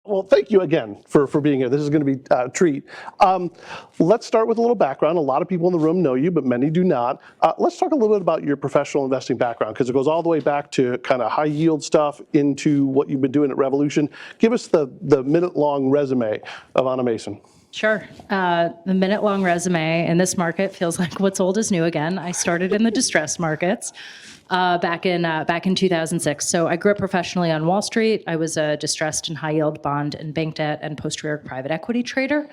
Well, thank you again for being here. This is going to be a treat. Let's start with a little background. A lot of people in the room know you, but many do not. Let's talk a little bit about your professional investing background, because it goes all the way back to kind of high yield stuff into what you've been doing at Revolution. Give us the minute-long resume of Anna Mason. Sure. The minute-long resume in this market feels like what's old is new again. I started in the distressed markets back in 2006. So I grew up professionally on Wall Street. I was a distressed and high-yield bond and bank debt and post-trade private equity trader.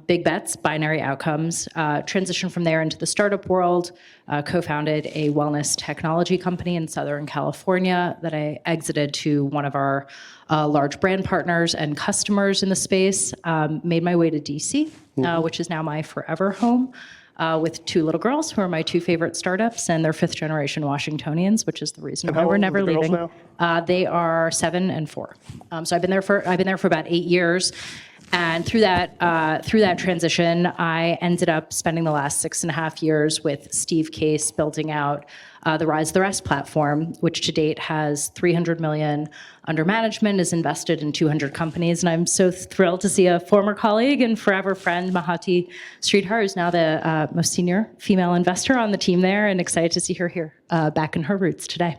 Big bets, binary outcomes. Transitioned from there into the startup world, co-founded a wellness technology company in Southern California that I exited to one of our large brand partners and customers in the space. Made my way to DC, which is now my forever home, with two little girls who are my two favorite startups, and they're fifth generation Washingtonians, which is the reason why we're never leaving. They are 7 and 4. So I've been there for about 8 years. And through that transition, I ended up spending the last 6.5 years with Steve Case building out the Rise the Rest platform, which to date has $300 million under management, is invested in 200 companies. And I'm so thrilled to see a former colleague and forever friend, Mahati Sridhar, who's now the most senior female investor on the team there, and excited to see her here back in her roots today.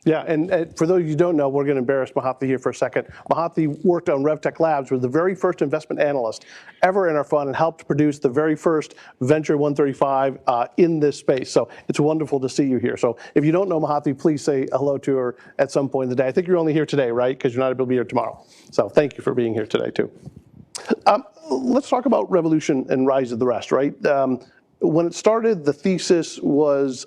Yeah, and for those of you who don't know, we're going to embarrass Mahati here for a second. Mahati worked on RevTech Labs, was the very first investment analyst ever in our fund, and helped produce the very first Venture 135 in this space. So it's wonderful to see you here. So if you don't know Mahati, please say hello to her at some point in the day. I think you're only here today, right? Because you're not able to be here tomorrow. So thank you for being here today, too. Let's talk about Revolution and Rise of the Rest, right? When it started, the thesis was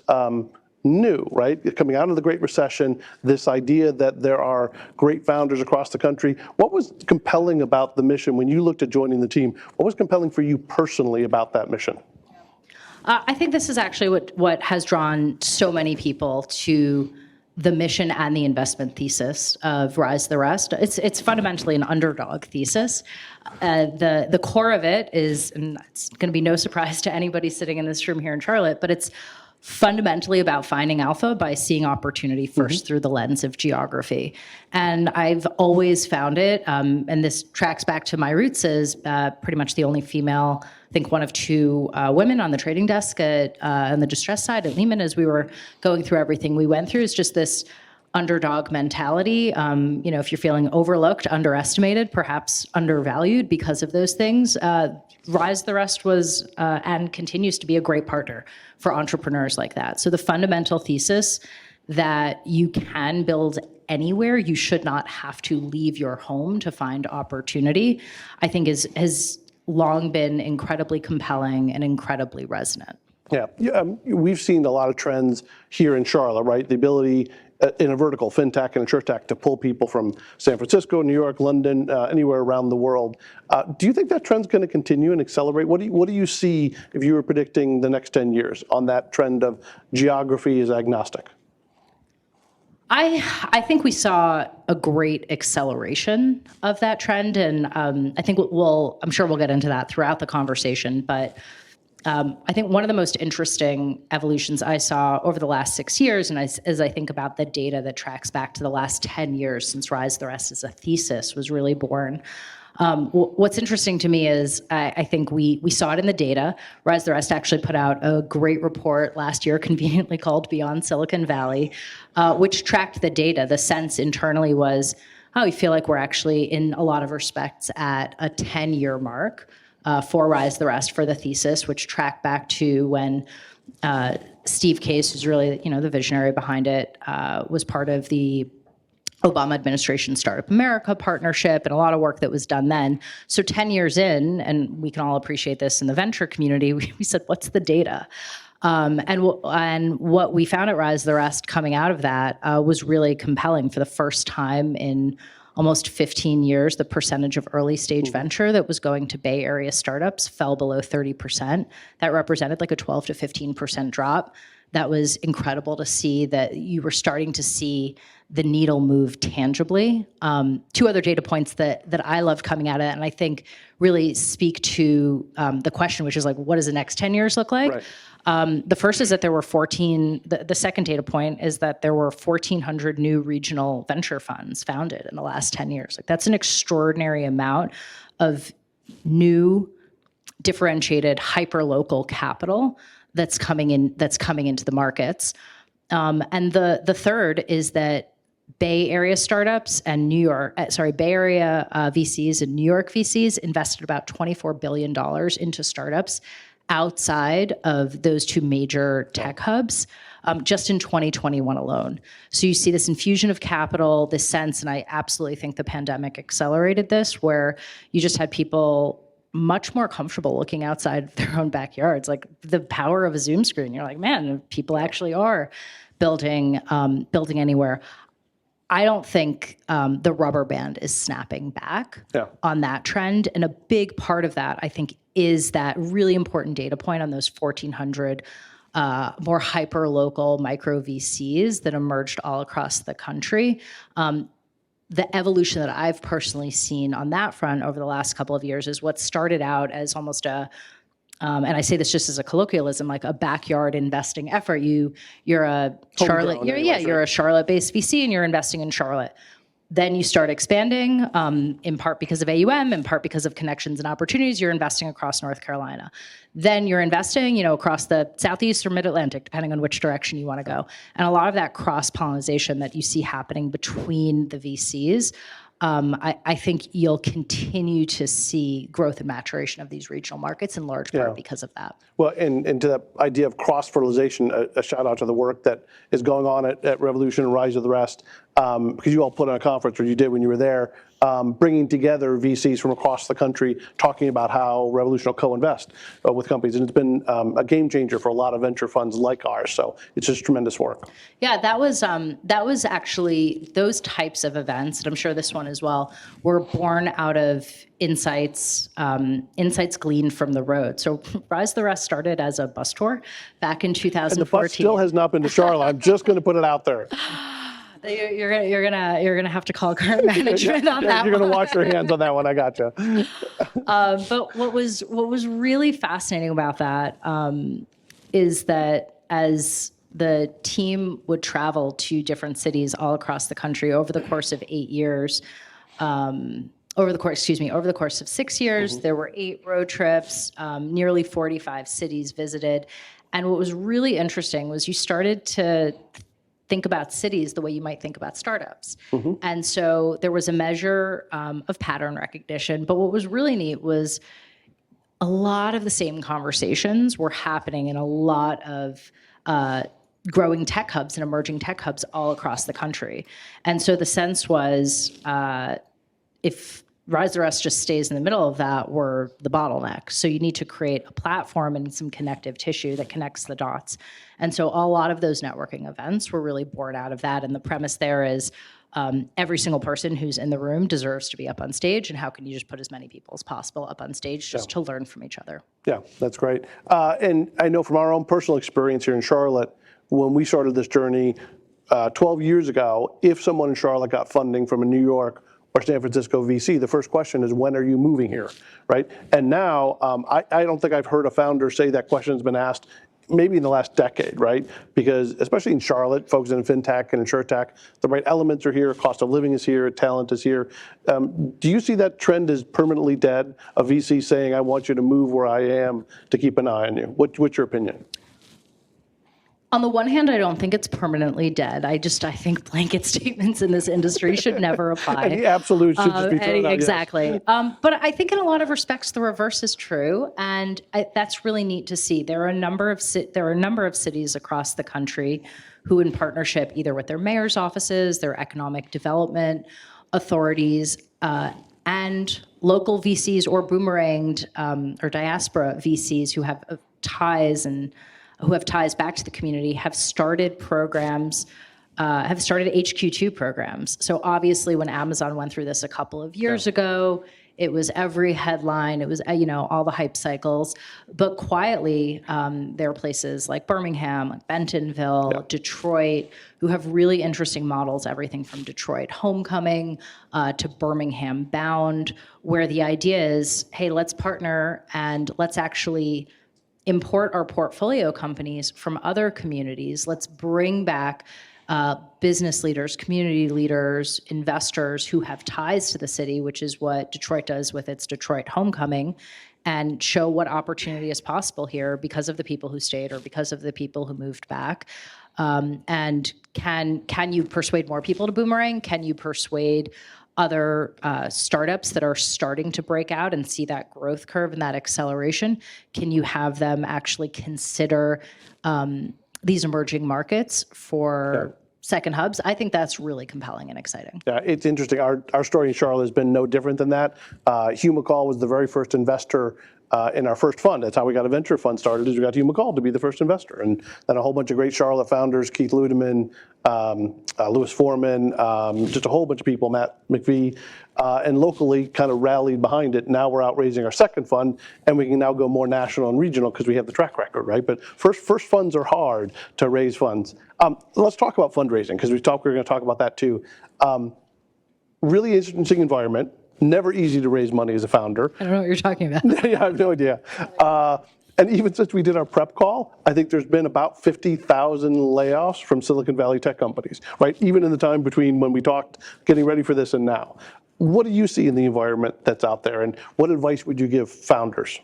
new, right? Coming out of the Great Recession, this idea that there are great founders across the country. What was compelling about the mission when you looked at joining the team? What was compelling for you personally about that mission? I think this is actually what has drawn so many people to the mission and the investment thesis of Rise the Rest. It's fundamentally an underdog thesis. The core of it is, and it's going to be no surprise to anybody sitting in this room here in Charlotte, but it's fundamentally about finding alpha by seeing opportunity first through the lens of geography. And I've always found it, and this tracks back to my roots as pretty much the only female, I think one of 2 women on the trading desk on the distress side at Lehman as we were going through everything we went through. Is just this underdog mentality. If you're feeling overlooked, underestimated, perhaps undervalued because of those things, Rise the Rest was and continues to be a great partner for entrepreneurs like that. So the fundamental thesis that you can build anywhere, you should not have to leave your home to find opportunity, I think has long been incredibly compelling and incredibly resonant. Yeah, we've seen a lot of trends here in Charlotte, right? The ability in a vertical, fintech and insurtech, to pull people from San Francisco, New York, London, anywhere around the world. Do you think that trend's going to continue and accelerate? What do you see if you were predicting the next 10 years on that trend of geography is agnostic? I think we saw a great acceleration of that trend, and I think I'm sure we'll get into that throughout the conversation, but I think one of the most interesting evolutions I saw over the last 6 years, and as I think about the data that tracks back to the last 10 years since Rise the Rest as a thesis was really born. What's interesting to me is I think we saw it in the data. Rise the Rest actually put out a great report last year, conveniently called Beyond Silicon Valley, which tracked the data. The sense internally was, we feel like we're actually, in a lot of respects, at a 10-year mark for Rise the Rest for the thesis, which tracked back to when Steve Case, who's really the visionary behind it, was part of the Obama administration Startup America partnership and a lot of work that was done then. So 10 years in, and we can all appreciate this in the venture community, we said, what's the data? And what we found at Rise the Rest coming out of that was really compelling. For the first time in almost 15 years, the percentage of early stage venture that was going to Bay Area startups fell below 30%. That represented like a 12 to 15% drop. that was incredible to see, that you were starting to see the needle move tangibly. Two other data points that I loved coming out of it, and I think really speak to the question, which is like, what does the next 10 years look like? Right. The first is that there were the second data point is that there were 1,400 new regional venture funds founded in the last 10 years. Like, that's an extraordinary amount of new, differentiated, hyper-local capital that's coming into the markets. And the third is that Bay Area startups and Bay Area VCs and New York VCs invested about $24 billion into startups outside of those two major tech hubs just in 2021 alone. So you see this infusion of capital, this sense, and I absolutely think the pandemic accelerated this, where you just had people much more comfortable looking outside their own backyards. Like, the power of a Zoom screen, you're like, man, people actually are building anywhere. I don't think the rubber band is snapping back on that trend. And a big part of that, I think, is that really important data point on those 1,400 more hyper-local micro VCs that emerged all across the country. The evolution that I've personally seen on that front over the last couple of years is what started out as almost and I say this just as a colloquialism, like a backyard investing effort. You're a Charlotte, you're a Charlotte-based VC and you're investing in Charlotte. Then you start expanding, in part because of AUM, in part because of connections and opportunities. You're investing across North Carolina. Then you're investing, across the Southeast or Mid-Atlantic, depending on which direction you want to go. And a lot of that cross-pollination that you see happening between the VCs, I think you'll continue to see growth and maturation of these regional markets in large part because of that. Well, and to that idea of cross-fertilization, a shout out to the work that is going on at Revolution and Rise of the Rest, because you all put on a conference, or you did when you were there, bringing together VCs from across the country, talking about how Revolution will co-invest with companies. And it's been a game changer for a lot of venture funds like ours. So it's just tremendous work. Yeah, that was actually, those types of events, and I'm sure this one as well, were born out of insights gleaned from the road. So Rise of the Rest started as a bus tour back in 2014. And the bus still has not been to Charlotte. I'm just going to put it out there. You're gonna have to call current management on that. You're gonna wash your hands on that one. I gotcha. But what was really fascinating about that is that as the team would travel to different cities all across the country over the course of 8 years. Over the course of 6 years, there were 8 road trips, nearly 45 cities visited. And what was really interesting was you started to think about cities the way you might think about startups. And so there was a measure of pattern recognition. But what was really neat was a lot of the same conversations were happening in a lot of growing tech hubs and emerging tech hubs all across the country. And so the sense was, if Rise of the Rest just stays in the middle of that, we're the bottleneck. So you need to create a platform and some connective tissue that connects the dots. And so a lot of those networking events were really born out of that. And the premise there is every single person who's in the room deserves to be up on stage. And how can you just put as many people as possible up on stage just to learn from each other? Yeah, that's great. And I know from our own personal experience here in Charlotte, when we started this journey 12 years ago, if someone in Charlotte got funding from a New York or San Francisco VC, the first question is, when are you moving here, right? And now, I don't think I've heard a founder say that question's been asked maybe in the last decade, right? Because especially in Charlotte, folks in fintech and insurtech, the right elements are here, cost of living is here, talent is here. Do you see that trend as permanently dead, a VC saying, I want you to move where I am to keep an eye on you? What's your opinion? On the one hand, I don't think it's permanently dead. I think blanket statements in this industry should never apply. Any absolutes should just be thrown out. Exactly. Yes. But I think in a lot of respects, the reverse is true. And that's really neat to see. There are a number of cities across the country who, in partnership either with their mayor's offices, their economic development authorities, and local VCs or boomeranged or diaspora VCs who have ties back to the community, have started programs, have started HQ2 programs. So obviously when Amazon went through this a couple of years ago, It was every headline. It was, all the hype cycles. But quietly, there are places like Birmingham, like Bentonville, Detroit, who have really interesting models, everything from Detroit Homecoming to Birmingham Bound, where the idea is, hey, let's partner and let's actually import our portfolio companies from other communities. Let's bring back business leaders, community leaders, investors who have ties to the city, which is what Detroit does with its Detroit Homecoming, and show what opportunity is possible here because of the people who stayed or because of the people who moved back. And can you persuade more people to boomerang? Can you persuade other startups that are starting to break out and see that growth curve and that acceleration? Can you have them actually consider these emerging markets for second hubs? I think that's really compelling and exciting. Yeah, it's interesting. Our story in Charlotte has been no different than that. Hugh McCall was the very first investor in our first fund. That's how we got a venture fund started, is we got Hugh McCall to be the first investor. And then a whole bunch of great Charlotte founders, Keith Ludeman, Louis Foreman, just a whole bunch of people, Matt McVie, and locally kind of rallied behind it. Now we're out raising our second fund, and we can now go more national and regional because we have the track record, right? But first funds are hard to raise funds. Let's talk about fundraising, because we're going to talk about that too. Really interesting environment. Never easy to raise money as a founder. I don't know what you're talking about. Yeah, I have no idea. And even since we did our prep call, I think there's been about 50,000 layoffs from Silicon Valley tech companies, right? Even in the time between when we talked, getting ready for this and now. What do you see in the environment that's out there, and what advice would you give founders?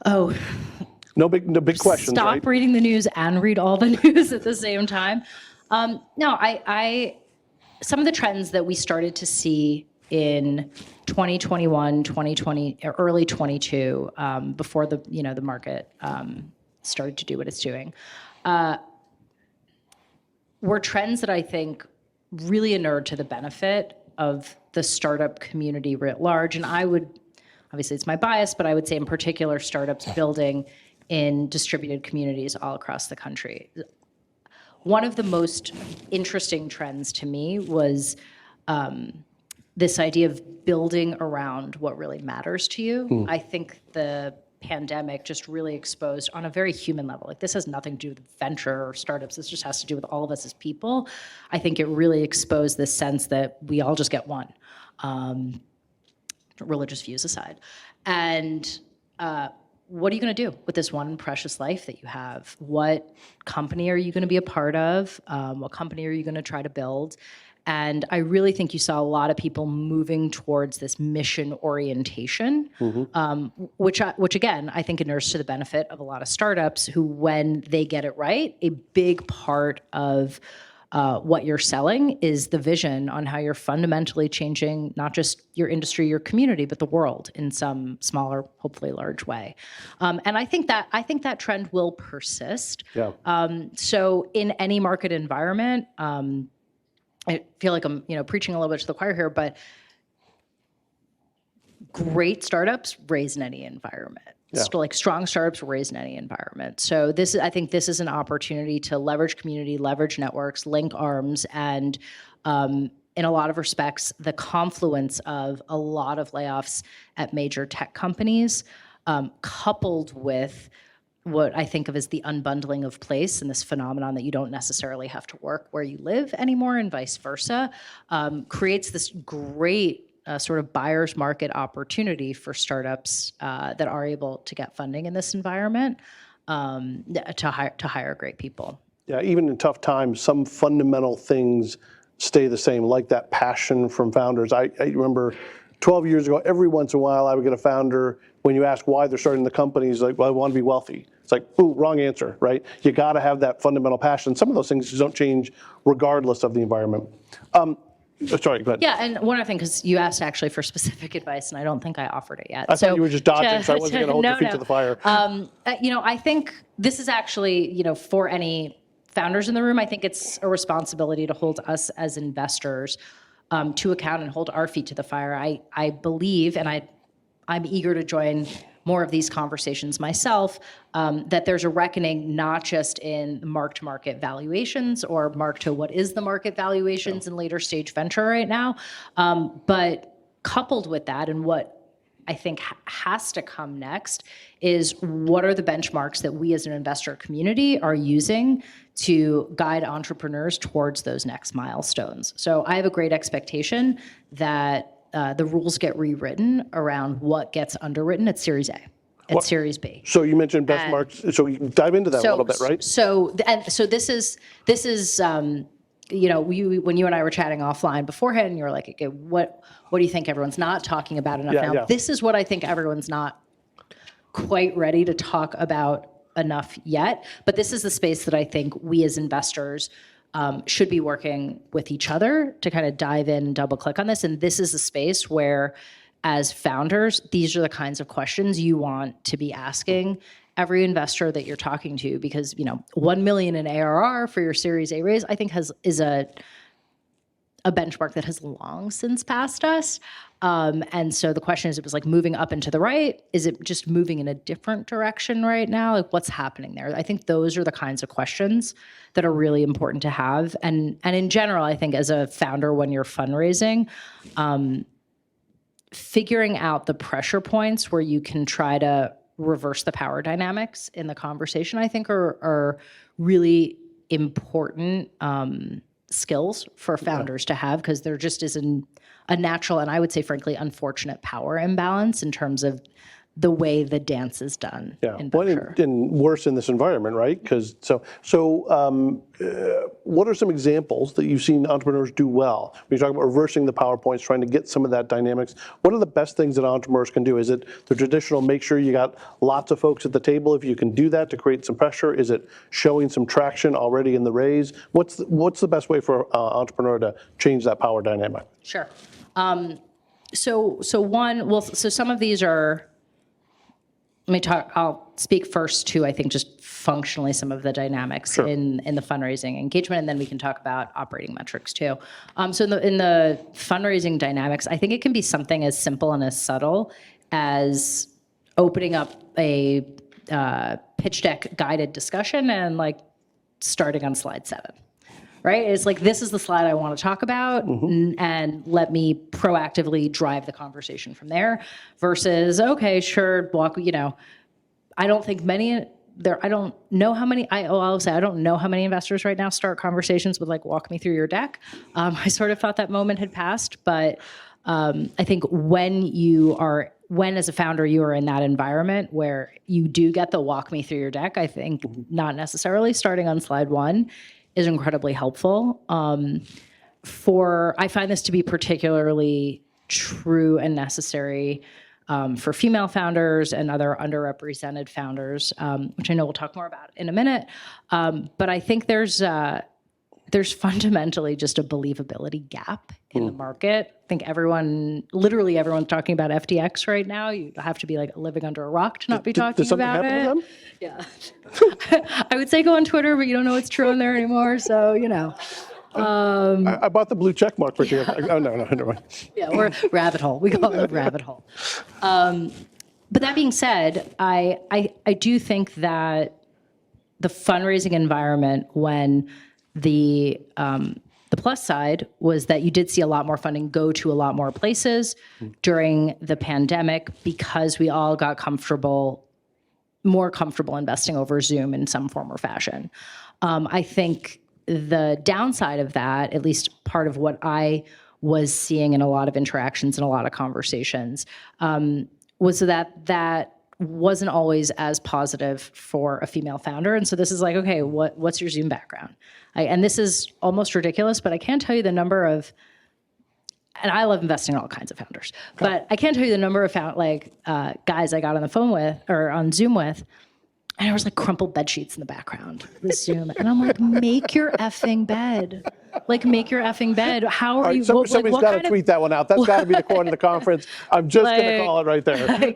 Oh. No big questions, Stop right? reading the news and read all the news at the same time. No, some of the trends that we started to see in 2021, 2020, or early 22, before the market started to do what it's doing, were trends that I think really inured to the benefit of the startup community writ large. And I would, obviously it's my bias, but I would say in particular startups building in distributed communities all across the country. One of the most interesting trends to me was this idea of building around what really matters to you. I think the pandemic just really exposed on a very human level. Like, this has nothing to do with venture or startups. This just has to do with all of us as people. I think it really exposed this sense that we all just get one, religious views aside. And what are you going to do with this one precious life that you have? What company are you going to be a part of? What company are you going to try to build? And I really think you saw a lot of people moving towards this mission orientation, which again, I think inures to the benefit of a lot of startups who, when they get it right, a big part of what you're selling is the vision on how you're fundamentally changing not just your industry, your community, but the world in some smaller, hopefully large way. And I think that trend will persist. Yeah. So in any market environment, I feel like I'm, preaching a little bit to the choir here, but great startups raise in any environment. Yeah. Like strong startups raise in any environment. So I think this is an opportunity to leverage community, leverage networks, link arms, and in a lot of respects, the confluence of a lot of layoffs at major tech companies, coupled with what I think of as the unbundling of place and this phenomenon that you don't necessarily have to work where you live anymore and vice versa, creates this great sort of buyer's market opportunity for startups that are able to get funding in this environment to hire great people. Yeah, even in tough times, some fundamental things stay the same, like that passion from founders. I remember 12 years ago, every once in a while, I would get a founder, when you ask why they're starting the company, he's like, well, I want to be wealthy. It's like, ooh, wrong answer, right? You got to have that fundamental passion. Some of those things just don't change regardless of the environment. Sorry, go ahead. Yeah, and one other thing, because you asked actually for specific advice, and I don't think I offered it yet. I thought you were just dodging, so I wasn't going to hold your feet to the fire. I think this is actually, for any founders in the room, I think it's a responsibility to hold us as investors to account and hold our feet to the fire. I believe, and I'm eager to join more of these conversations myself, that there's a reckoning not just in mark-to-market valuations or mark to what is the market valuations in later stage venture right now, but coupled with that, and what I think has to come next, is what are the benchmarks that we as an investor community are using to guide entrepreneurs towards those next milestones. So I have a great expectation that the rules get rewritten around what gets underwritten at Series A and Series B. So you mentioned benchmarks, so we can dive into that a little bit, right? So this is when you and I were chatting offline beforehand, you were like, okay, what do you think everyone's not talking about enough now? Yeah. This is what I think everyone's not quite ready to talk about enough yet. But this is the space that I think we as investors should be working with each other to kind of dive in and double click on this. And this is a space where, as founders, these are the kinds of questions you want to be asking every investor that you're talking to, because 1 million in ARR for your Series A raise, I think is a benchmark that has long since passed us. And so the question is, it was like moving up and to the right. Is it just moving in a different direction right now? Like, what's happening there? I think those are the kinds of questions that are really important to have. And in general, I think as a founder, when you're fundraising, figuring out the pressure points where you can try to reverse the power dynamics in the conversation, I think are really important skills for founders to have, because there just is a natural, and I would say, frankly, unfortunate power imbalance in terms of the way the dance is done. Yeah, in well, venture. and worse in this environment, right? Because what are some examples that you've seen entrepreneurs do well? When you talk about reversing the PowerPoints, trying to get some of that dynamics, what are the best things that entrepreneurs can do? Is it the traditional, make sure you got lots of folks at the table if you can do that to create some pressure? Is it showing some traction already in the raise? What's the best way for an entrepreneur to change that power dynamic? Sure. So some of these are. I'll speak first to, I think, just functionally some of the dynamics in the fundraising engagement, and then we can talk about operating metrics too. So in the fundraising dynamics, I think it can be something as simple and as subtle as opening up a pitch deck guided discussion and starting on slide 7. Right? It's like, this is the slide I want to talk about, and let me proactively drive the conversation from there, versus, okay, sure, I don't think many there, I don't know how many, I'll say I don't know how many investors right now start conversations with walk me through your deck. I sort of thought that moment had passed, but I think when as a founder, you are in that environment where you do get the walk me through your deck, I think not necessarily starting on slide 1 is incredibly helpful. I find this to be particularly true and necessary for female founders and other underrepresented founders, which I know we'll talk more about in a minute. But I think there's fundamentally just a believability gap in the market. I think literally everyone's talking about FTX right now. You have to be living under a rock to not be talking about it. Happen to them? Yeah. I would say go on Twitter, but you don't know what's true in there anymore. So, I bought the blue check mark for you. Oh, no, never mind. Yeah, we're rabbit hole. We call it rabbit hole. But that being said, I do think that the fundraising environment, when the plus side was that you did see a lot more funding go to a lot more places during the pandemic, because we all got more comfortable investing over Zoom in some form or fashion. I think the downside of that, at least part of what I was seeing in a lot of interactions and a lot of conversations, was that wasn't always as positive for a female founder. And so this is okay, what's your Zoom background? And this is almost ridiculous, but I can't tell you the number of, and I love investing in all kinds of founders, but I can't tell you the number of guys I got on the phone with or on Zoom with, and there was crumpled bed sheets in the background with Zoom. And I'm make your effing bed. Make your effing bed. How are you? Somebody's got to tweet that one out. That's got to be the quote of the conference. I'm just going to call it right there.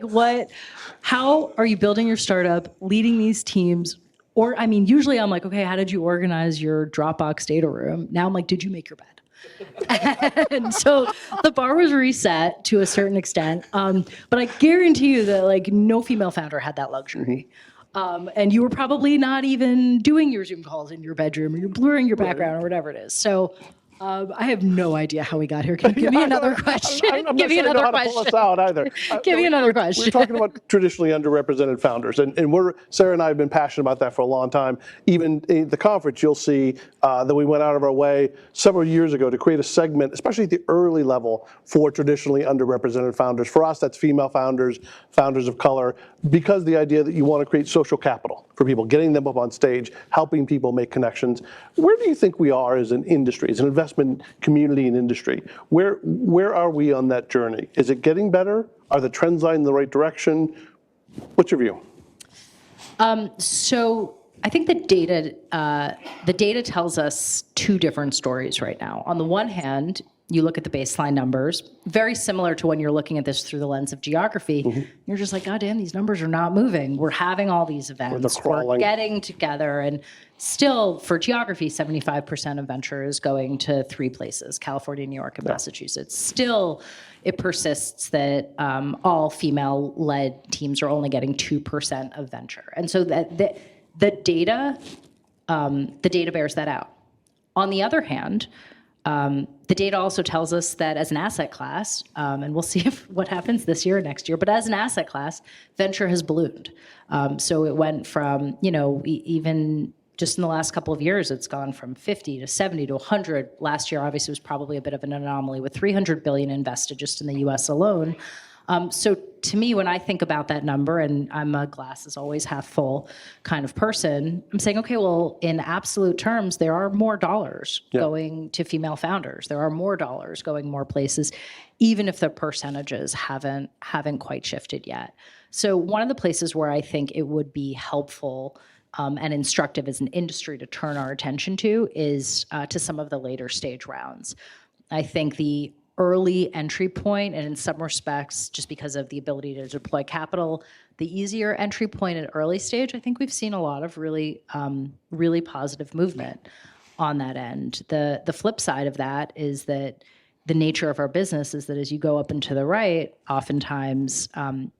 How are you building your startup, leading these teams? Or, usually I'm okay, how did you organize your Dropbox data room? Now I'm did you make your bed? And so the bar was reset to a certain extent. But I guarantee you that no female founder had that luxury. And you were probably not even doing your Zoom calls in your bedroom, or you're blurring your background or whatever it is. So I have no idea how we got here. Can you give me another question? I'm Give not me sure I know another how to pull question. us out either. Give me another question. We're talking about traditionally underrepresented founders, and Sarah and I have been passionate about that for a long time. Even at the conference, you'll see that we went out of our way several years ago to create a segment, especially at the early level, for traditionally underrepresented founders. For us, that's female founders, founders of color, because the idea that you want to create social capital for people, getting them up on stage, helping people make connections. Where do you think we are as an industry, as an investment community and industry? Where are we on that journey? Is it getting better? Are the trends line in the right direction? What's your view? So I think the data tells us two different stories right now. On the one hand, you look at the baseline numbers, very similar to when you're looking at this through the lens of geography. You're just like, God damn, these numbers are not moving. We're having all these events. We're getting together. And still, for geography, 75% of venture is going to three places, California, New York, and Massachusetts. Still, it persists that all female-led teams are only getting 2% of venture. And so the data bears that out. On the other hand, the data also tells us that as an asset class, and we'll see what happens this year or next year, but as an asset class, venture has ballooned. So it went from, even just in the last couple of years, it's gone from 50 to 70 to 100. Last year, obviously, was probably a bit of an anomaly with $300 billion invested just in the US alone. So to me, when I think about that number, and I'm a glass is always half full kind of person, I'm saying, okay, well, in absolute terms, there are more dollars going to female founders. There are more dollars going more places, even if the percentages haven't quite shifted yet. So one of the places where I think it would be helpful and instructive as an industry to turn our attention to is to some of the later stage rounds. I think the early entry point, and in some respects, just because of the ability to deploy capital, the easier entry point at early stage, I think we've seen a lot of really positive movement on that end. The flip side of that is that the nature of our business is that as you go up and to the right, oftentimes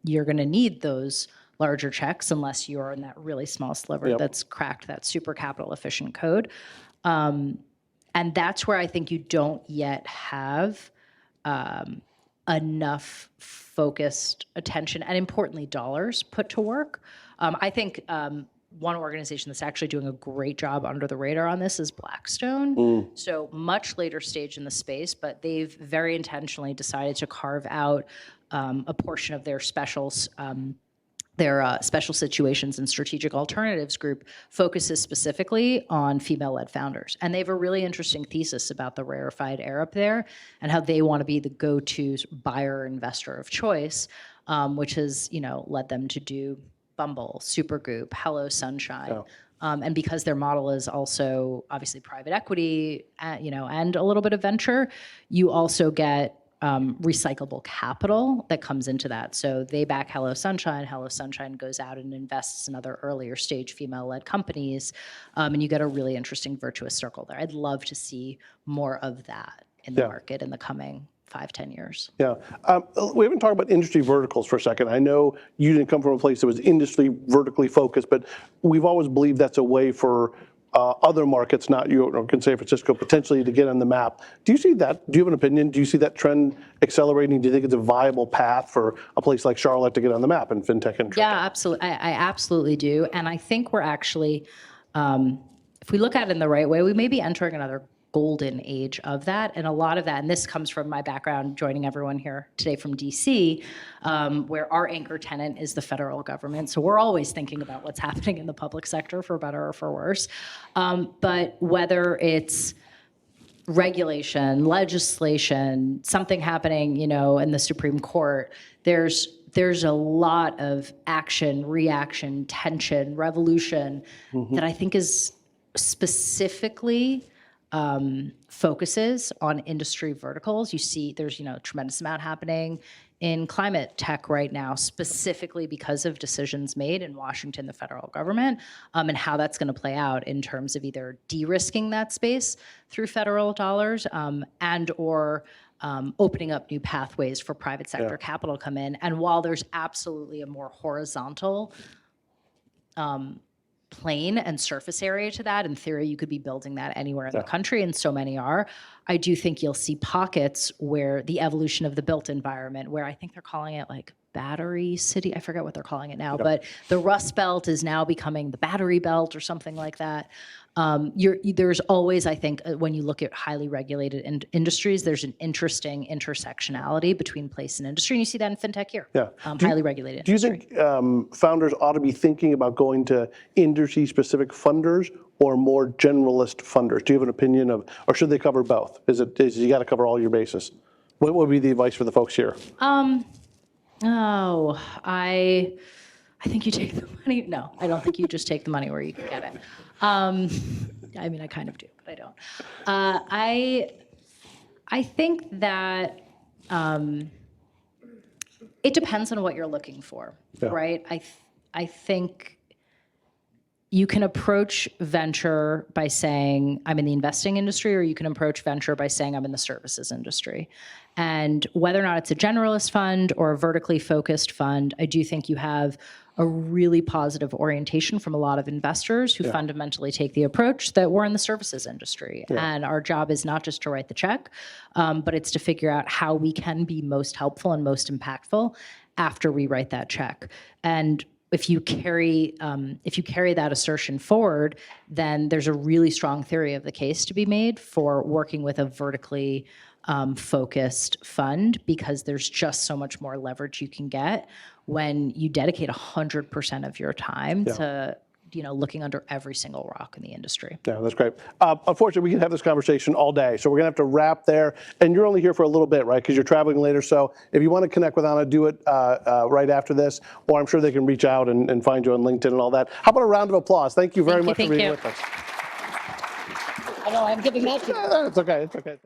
you're going to need those larger checks unless you're in that really small sliver that's cracked that super capital efficient code. And that's where I think you don't yet have enough focused attention and, importantly, dollars put to work. I think one organization that's actually doing a great job under the radar on this is Blackstone. So much later stage in the space, but they've very intentionally decided to carve out a portion of their specials. Their special situations and strategic alternatives group focuses specifically on female-led founders. And they have a really interesting thesis about the rarefied air up there and how they want to be the go-to buyer investor of choice, which has led them to do Bumble, Supergroup, Hello Sunshine. And because their model is also obviously private equity, and a little bit of venture, you also get recyclable capital that comes into that. So they back Hello Sunshine. Hello Sunshine goes out and invests in other earlier stage female-led companies. And you get a really interesting virtuous circle there. I'd love to see more of that in the market in the coming 5-10 years. We haven't talked about industry verticals for a second. I know you didn't come from a place that was industry vertically focused, but we've always believed that's a way for other markets, not you or San Francisco, potentially to get on the map. Do you see that? Do you have an opinion? Do you see that trend accelerating? Do you think it's a viable path for a place like Charlotte to get on the map in fintech and tech? Yeah, absolutely. I absolutely do. And I think we're actually, if we look at it in the right way, we may be entering another golden age of that. And a lot of that, and this comes from my background joining everyone here today from DC, where our anchor tenant is the federal government. So we're always thinking about what's happening in the public sector, for better or for worse. But whether it's regulation, legislation, something happening, in the Supreme Court, there's a lot of action, reaction, tension, revolution that I think is specifically focuses on industry verticals. You see there's a tremendous amount happening in climate tech right now, specifically because of decisions made in Washington, the federal government, and how that's going to play out in terms of either de-risking that space through federal dollars and or opening up new pathways for private sector capital to come in. And while there's absolutely a more horizontal plane and surface area to that, in theory, you could be building that anywhere in the country, and so many are. I do think you'll see pockets where the evolution of the built environment, where I think they're calling it like Battery City, I forget what they're calling it now, but the Rust Belt is now becoming the Battery Belt or something like that. There's always, I think, when you look at highly regulated industries, there's an interesting intersectionality between place and industry, and you see that in fintech here. Highly regulated. Do you think founders ought to be thinking about going to industry-specific funders or more generalist funders? Do you have an opinion of, or should they cover both? Is you got to cover all your bases? What would be the advice for the folks here? I think you take the money. No, I don't think you just take the money where you can get it. I mean, I kind of do, but I don't. I think that it depends on what you're looking for, right? I think you can approach venture by saying, I'm in the investing industry, or you can approach venture by saying, I'm in the services industry. And whether or not it's a generalist fund or a vertically focused fund, I do think you have a really positive orientation from a lot of investors who fundamentally take the approach that we're in the services industry. And our job is not just to write the check, but it's to figure out how we can be most helpful and most impactful after we write that check. And if you carry that assertion forward, then there's a really strong theory of the case to be made for working with a vertically focused fund, because there's just so much more leverage you can get when you dedicate 100% of your time to looking under every single rock in the industry. Yeah, that's great. Unfortunately, we can have this conversation all day, so we're gonna have to wrap there. And you're only here for a little bit, right? Because you're traveling later. So if you want to connect with Anna, do it right after this, or I'm sure they can reach out and find you on LinkedIn and all that. How about a round of applause? Thank you very much for being with us. I know I'm giving that to you. It's okay. It's okay.